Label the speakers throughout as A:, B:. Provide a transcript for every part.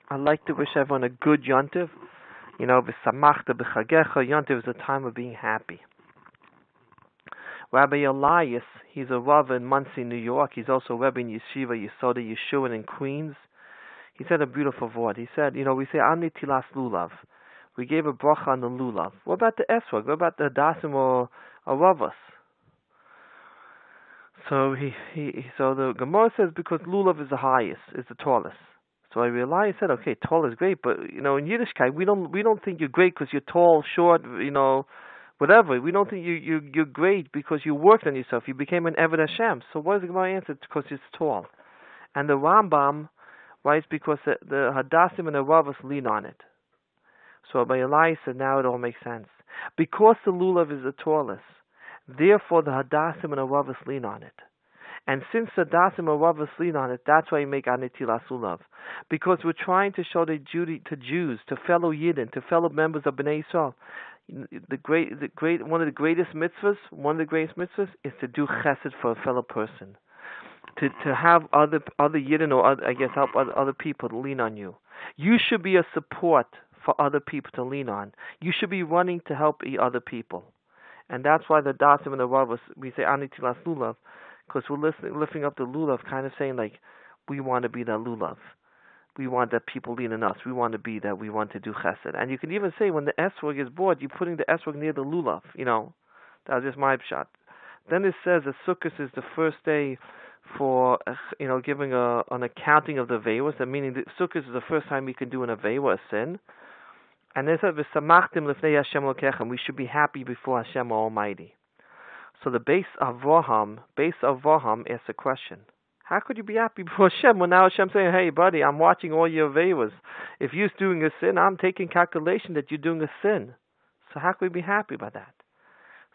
A: I'd like to wish everyone a good Yontiv. You know, v'samachta b'chagecha. Yontiv is a time of being happy. Rabbi Elias, he's a Rav in Monsey, New York. He's also a Rebbe in Yeshiva Yesoda Yeshua in Queens. He said a beautiful word. He said, you know, we say Ani Tilas Lulav. We gave a bracha on the Lulav. What about the Esrog? What about the Dasim or Ravas? So so the Gemara says because Lulav is the highest, is the tallest. So I realized, said, okay, tall is great, but you know, in Yiddishkeit, we don't think you're great because you're tall, short, you know, whatever. We don't think you're great because you worked on yourself. You became an Eved Hashem. So what is the Gemara answer? Because it's tall. And the Rambam writes because the Hadassim and the Ravas lean on it. So by Elias said, now it all makes sense. Because the Lulav is the tallest, therefore the Hadassim and the Ravas lean on it. And since the Hadassim and Ravas lean on it, that's why you make Anitilas Lulav. Because we're trying to show the duty to Jews, to fellow Yidden, to fellow members of Bnei Yisrael. One of the greatest mitzvahs is to do chesed for a fellow person. To have other Yidden or I guess help other people to lean on you. You should be a support for other people to lean on. You should be running to help other people. And that's why the Dasim and the Ravas, we say Anitilas Lulav, because we're lifting up the Lulav, kind of saying like, we want to be that Lulav. We want that people lean on us. We want to be that. We want to do chesed. And you can even say when the esrog is bored, you're putting the esrog near the lulav. You know, that's just my shot. Then it says that Sukkot is the first day for giving an accounting of the aveiros. That meaning that Sukkot is the first time we can do an aveira, a sin. And it says v'samachtim lefnei Hashem lokechem. We should be happy before Hashem Almighty. So the base of Avraham asks a question. How could you be happy before Hashem when now Hashem's saying, hey buddy, I'm watching all your aveiros. If you're doing a sin, I'm taking calculation that you're doing a sin. So how could we be happy about that?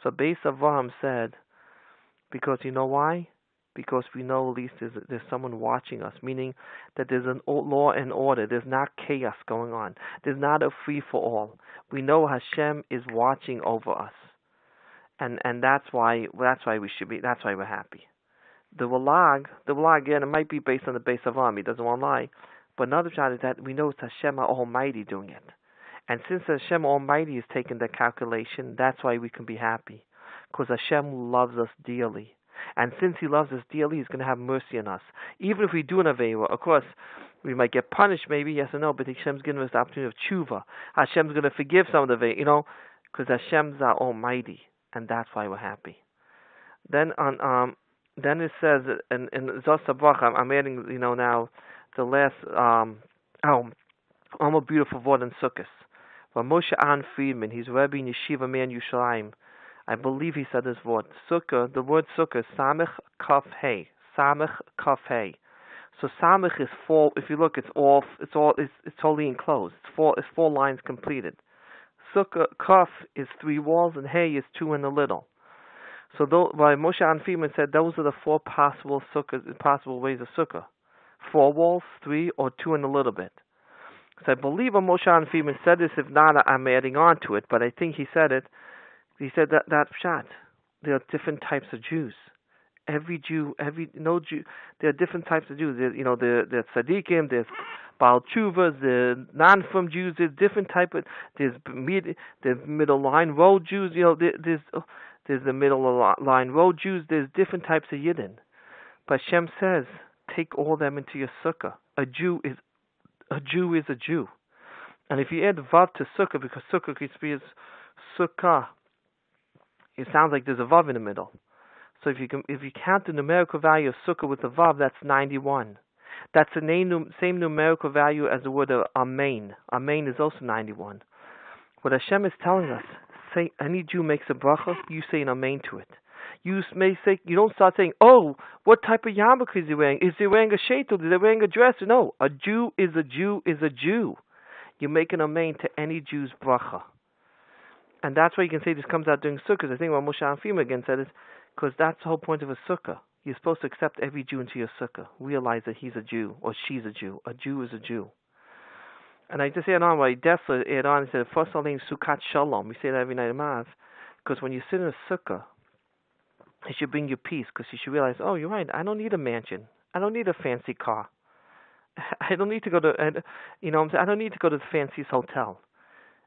A: So Beis Avraham said, because you know why? Because we know at least there's someone watching us, meaning that there's a law and order. There's not chaos going on. There's not a free-for-all. We know Hashem is watching over us. And that's why we should be, that's why we're happy. The Walag, again, it might be based on the base of Avraham. He doesn't want to lie. But another shot is that we know it's Hashem Almighty doing it. And since Hashem Almighty is taking the calculation, that's why we can be happy. Because Hashem loves us dearly. And since He loves us dearly, He's going to have mercy on us. Even if we do an Aveira, of course, we might get punished maybe, yes or no, but Hashem's giving us the opportunity of tshuva. Hashem's going to forgive some of the Aveira, because Hashem's our Almighty. And that's why we're happy. Then it says in Zos HaBracha, I'm adding, now the last, almost beautiful word in Sukkot. Moshe An Friedman, he's Rebbe in Yeshiva Man Yerushalayim. I believe he said this word. Sukkah, the word Sukkah, Samech Kaf Hey. Samech Kaf Hey. So Samech is four. If you look, it's totally enclosed. It's four lines completed. Sukkah Kaf is 3 walls and Hey is 2 in the little. So why Moshe An Friedman said those are the 4 possible ways of Sukkah. 4 walls, 3, or 2 in a little bit. So I believe Moshe An Friedman said this. If not, I'm adding on to it. But I think he said it. He said that pshat. There are different types of Jews. Every Jew, there are different types of Jews. There's tzaddikim, there's Baal Tshuvas, there's non-from Jews. There's different type of. There's middle line road Jews. There's the middle line road Jews. There's different types of Yidden. But Hashem says, take all them into your sukkah. A Jew is a Jew. And if you add vav to sukkah, because sukkah could be sukkah, it sounds like there's a vav in the middle. So if you count the numerical value of sukkah with the vav, that's 91. That's the same numerical value as the word amen. Amen is also 91. What Hashem is telling us, say any Jew makes a bracha, you say an amen to it. You may say, you don't start saying, oh, what type of yarmulke is he wearing? Is he wearing a sheitel? Is he wearing a dress? No, a Jew is a Jew is a Jew. You make an amen to any Jew's bracha. And that's why you can say this comes out during sukkahs. I think what Moshe An Friedman again said is, because that's the whole point of a sukkah. You're supposed to accept every Jew into your sukkah. Realize that he's a Jew, or she's a Jew. A Jew is a Jew. And I just add on, why Dessler add on and said, first of all, Sukkot Shalom. We say that every night in Mass. Because when you sit in a sukkah, it should bring you peace, because you should realize, oh, you're right, I don't need a mansion. I don't need a fancy car. I don't need to go to, I don't need to go to the fanciest hotel.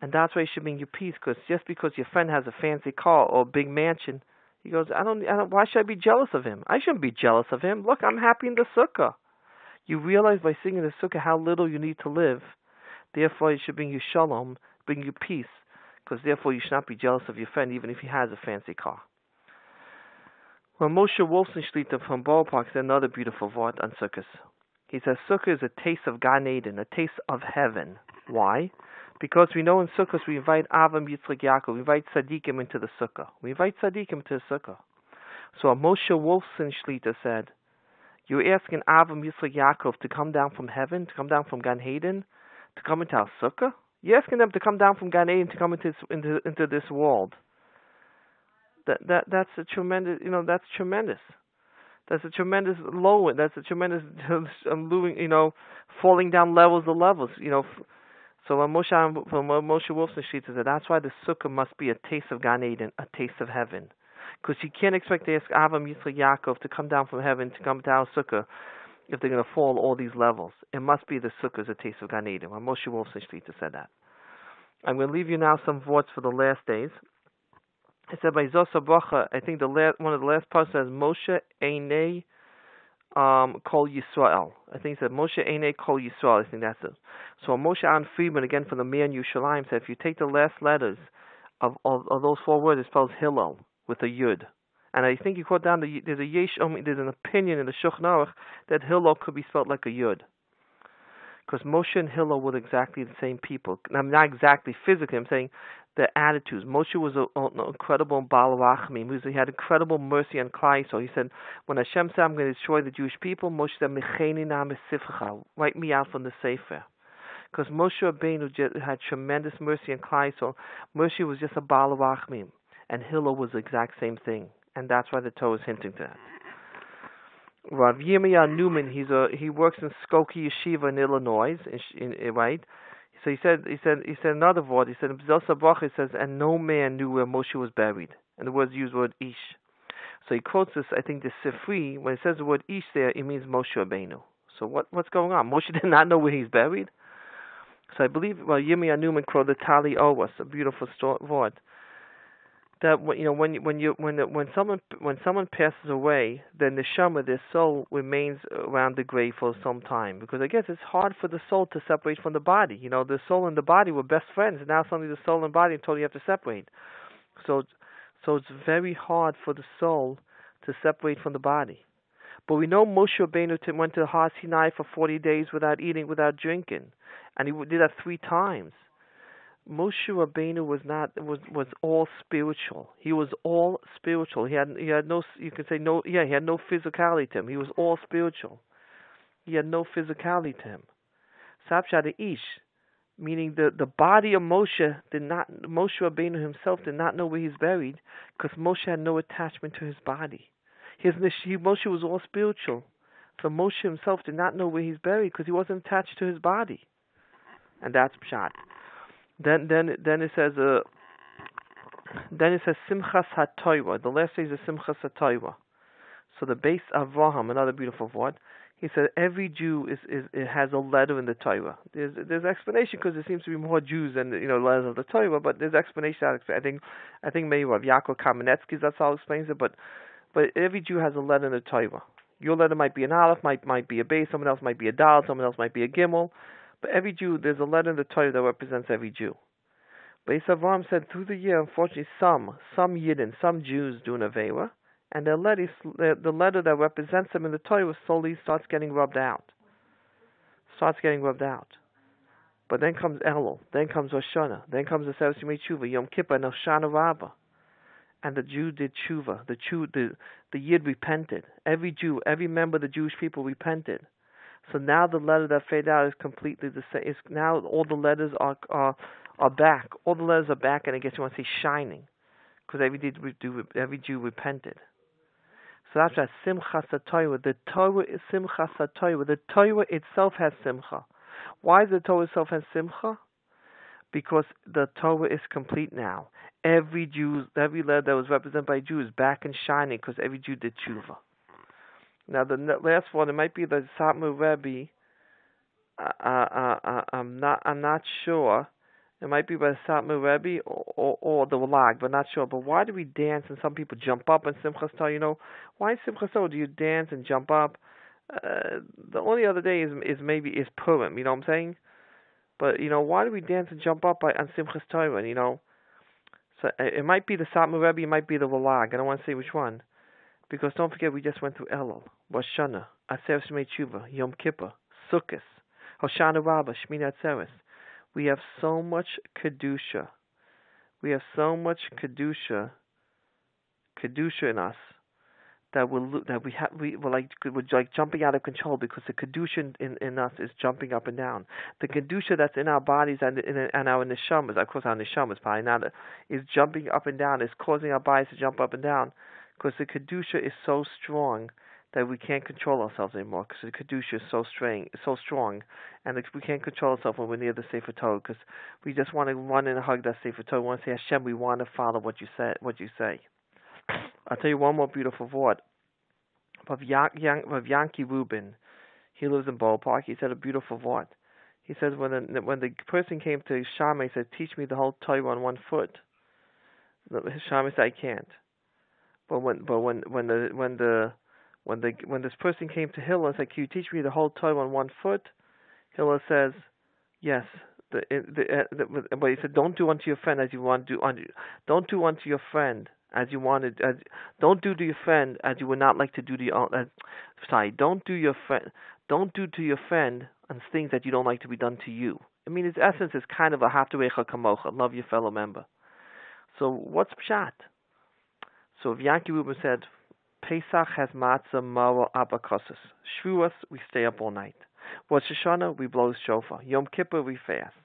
A: And that's why you should bring your peace, because just because your friend has a fancy car or a big mansion, he goes, why should I be jealous of him? I shouldn't be jealous of him. Look, I'm happy in the sukkah. You realize by singing the sukkah how little you need to live. Therefore, it should bring you shalom, bring you peace, because therefore you should not be jealous of your friend, even if he has a fancy car. Well, Moshe Wolfson Shlita from Ballpark said another beautiful word on sukkahs. He says sukkah is a taste of Gan Eden, a taste of heaven. Why? Because we know in sukkahs we invite Avram, Yitzchak, Yaakov, we invite tzaddikim into the sukkah. We invite tzaddikim into the sukkah. So Moshe Wolfson Shlita said, you're asking Avram, Yitzchak, Yaakov to come down from heaven, to come down from Gan Eden, to come into our sukkah? You're asking them to come down from Gan Eden to come into this world. That's a tremendous, that's tremendous. That's a tremendous low. That's a tremendous, falling down levels of levels. So when Moshe Wolfson Shlita said, that's why the sukkah must be a taste of Gan Eden, a taste of heaven. Because you can't expect to ask Avram, Yitzchak, Yaakov to come down from heaven to come to our sukkah if they're going to fall all these levels. It must be the sukkah as a taste of Gan Eden. When Moshe Wolfson Shlita said that. I'm going to leave you now some thoughts for the last days. It said by Zosa Bracha, I think one of the last parts says Moshe Einei Kol Yisrael. I think it said Moshe Einei Kol Yisrael. I think that's it. So Moshe Aaron Friedman, again from the Mir Yerushalayim, said if you take the last letters of those four words, it spells Hillel with a Yud. And I think you quote down there's an opinion in the Shulchan Aruch that Hillel could be spelled like a Yud. Because Moshe and Hillel were exactly the same people. Not exactly physically, I'm saying the attitudes. Moshe was an incredible Baal Rachmim. He had incredible mercy on Klal. So he said, when Hashem said, I'm going to destroy the Jewish people, Moshe said, Mecheni na mesifcha, write me out from the Sefer. Because Moshe Rabbeinu had tremendous mercy on Klal. So Moshe was just a Baal Rachmim. And Hillel was the exact same thing. And that's why the Torah is hinting to that. Rav Yirmiyah Newman, he works in Skokie Yeshiva in Illinois, right? So he said another word. He said in Zosa Bracha, he says, and no man knew where Moshe was buried. And the words used word Ish. So he quotes this. I think the Sifri, when it says the word Ish there, it means Moshe Rabbeinu. So what's going on? Moshe did not know where he's buried. So I believe Yirmiyah Newman quoted Tali Owas, a beautiful word. That when someone passes away, then the neshama, their soul, remains around the grave for some time, because I guess it's hard for the soul to separate from the body. The soul and the body were best friends, and now suddenly the soul and body totally have to separate. So it's very hard for the soul to separate from the body. But we know Moshe Rabbeinu went to Har Sinai for 40 days without eating, without drinking, and he did that 3 times. Moshe Rabbeinu was all spiritual. He was all spiritual. He had no, you could say no, he had no physicality to him. He was all spiritual. He had no physicality to him. Sapshat Ish, meaning the body of Moshe Rabbeinu himself did not know where he's buried, because Moshe had no attachment to his body. Moshe was all spiritual. So Moshe himself did not know where he's buried because he wasn't attached to his body. And that's Pshat. Then it says Simchas HaTorah. The last day is Simchas HaTorah. So the base of Avraham, another beautiful word. He said every Jew has a letter in the Torah. There's explanation, because there seems to be more Jews than letters of the Torah, but there's explanation. I think maybe Rav Yaakov Kamenetsky, that's how he explains it. But every Jew has a letter in the Torah. Your letter might be an Aleph, might be a Beis, someone else might be a Dal, someone else might be a Gimel. But every Jew, there's a letter in the Torah that represents every Jew. Beis Avraham said through the year, unfortunately, some Yidden, some Jews do an Aveira, and the letter that represents them in the Torah slowly starts getting rubbed out. But then comes Elul, then comes Rosh Hashanah, then comes the Sefer Yimei Tshuva, Yom Kippur, and Hoshana Rabbah. And the Jew did tshuva. The Yid repented. Every Jew, every member of the Jewish people repented. So now the letter that faded out is completely the same. Now all the letters are back. All the letters are back, and I guess you want to say shining, because every Jew repented. So that's why Simchas HaTorah. The Torah is Simchas HaTorah. The Torah itself has Simcha. Why does the Torah itself have Simcha? Because the Torah is complete now. Every letter that was represented by Jews is back and shining, because every Jew did tshuva. Now the last one, it might be the Satmar Rebbe. I'm not sure. It might be by the Satmar Rebbe or the Lag, but not sure. But why do we dance and some people jump up in Simchas Torah? Why Simchas Torah do you dance and jump up? The only other day is maybe is Purim. You know what I'm saying? But why do we dance and jump up on Simchas Torah? And so it might be the Satmar Rebbe, it might be the Lag. I don't want to say which one, because don't forget we just went through Elul, Rosh Hashanah, Aseret Shmei Tshuva, Yom Kippur, Sukkot, Hoshana Rabbah, Shmini Atzeres. We have so much kedusha. We have so much kedusha in us that we're like jumping out of control, because the kedusha in us is jumping up and down. The kedusha that's in our bodies and our neshamas, of course our neshamas probably not, is jumping up and down, is causing our bodies to jump up and down, because the kedusha is so strong that we can't control ourselves anymore, because the kedusha is so strong, and we can't control ourselves when we're near the Sefer Torah, because we just want to run and hug that Sefer Torah. We want to say, Hashem, we want to follow what you say. I'll tell you one more beautiful word. Of Yankee Rubin, he lives in Borough Park. He said a beautiful word. He says when the person came to Shammai, he said, "Teach me the whole Torah on one foot." Shammai said, "I can't." But when this person came to Hillel and said, "Can you teach me the whole Torah on one foot?" Hillel says, "Yes." But he said, "Don't do unto your friend as you want to do. Don't do unto your friend as you wanted. Don't do to your friend as you would not like to do to your. Don't do to your friend and things that you don't like to be done to you." I mean, its essence is kind of a haftarecha kamocha, love your fellow member. So what's pshat? So if Yankee Rubin said, Pesach has matzah, maror, abakosas. Shavuos, we stay up all night. Rosh Hashanah, we blow the shofar. Yom Kippur, we fast.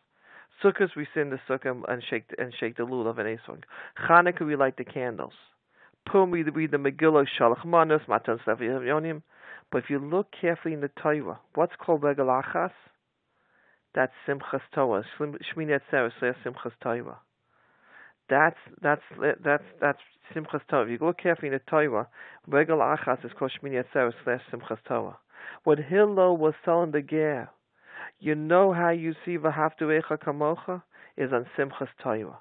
A: Sukkot, we sit in the sukkah and shake the lulav and esrog. Chanukah, we light the candles. Purim, we read the Megillah, Shalach Manos, Matan Sefer Yonim. But if you look carefully in the Torah, what's called Regel Achas? That's Simchas Torah. Shmini Atzeres, Simchas Torah. That's Simchas Torah. If you look carefully in the Torah, Regel Achas is called Shmini Atzeres / Simchas Torah. What Hillel was telling the Ger, you know how you see V'haftarecha kamocha is on Simchas Torah.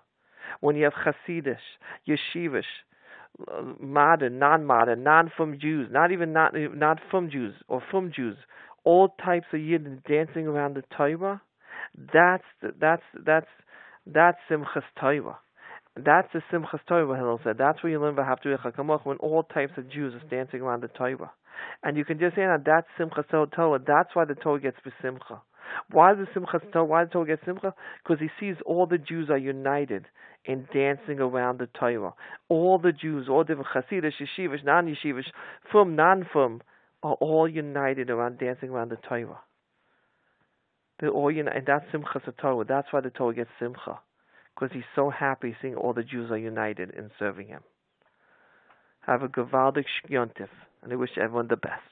A: When you have Hasidish, Yeshivish, modern, non-modern, non-from Jews, not from Jews or from Jews, all types of Yidden dancing around the Torah, that's Simchas Torah. That's the Simchas Torah, Hillel said. That's where you learn V'haftarecha kamocha, when all types of Jews are dancing around the Torah. And you can just say that that's Simchas Torah. That's why the Torah gets B'simcha. Why the Torah gets Simcha? Because he sees all the Jews are united in dancing around the Torah. All the Jews, all different Hasidish, Yeshivish, non-Yeshivish, from, non-from, are all united around dancing around the Torah. They're all united, and that's Simchas Torah. That's why the Torah gets Simcha. Because he's so happy seeing all the Jews are united in serving him. Have a gewaldig Yontif, and I wish everyone the best.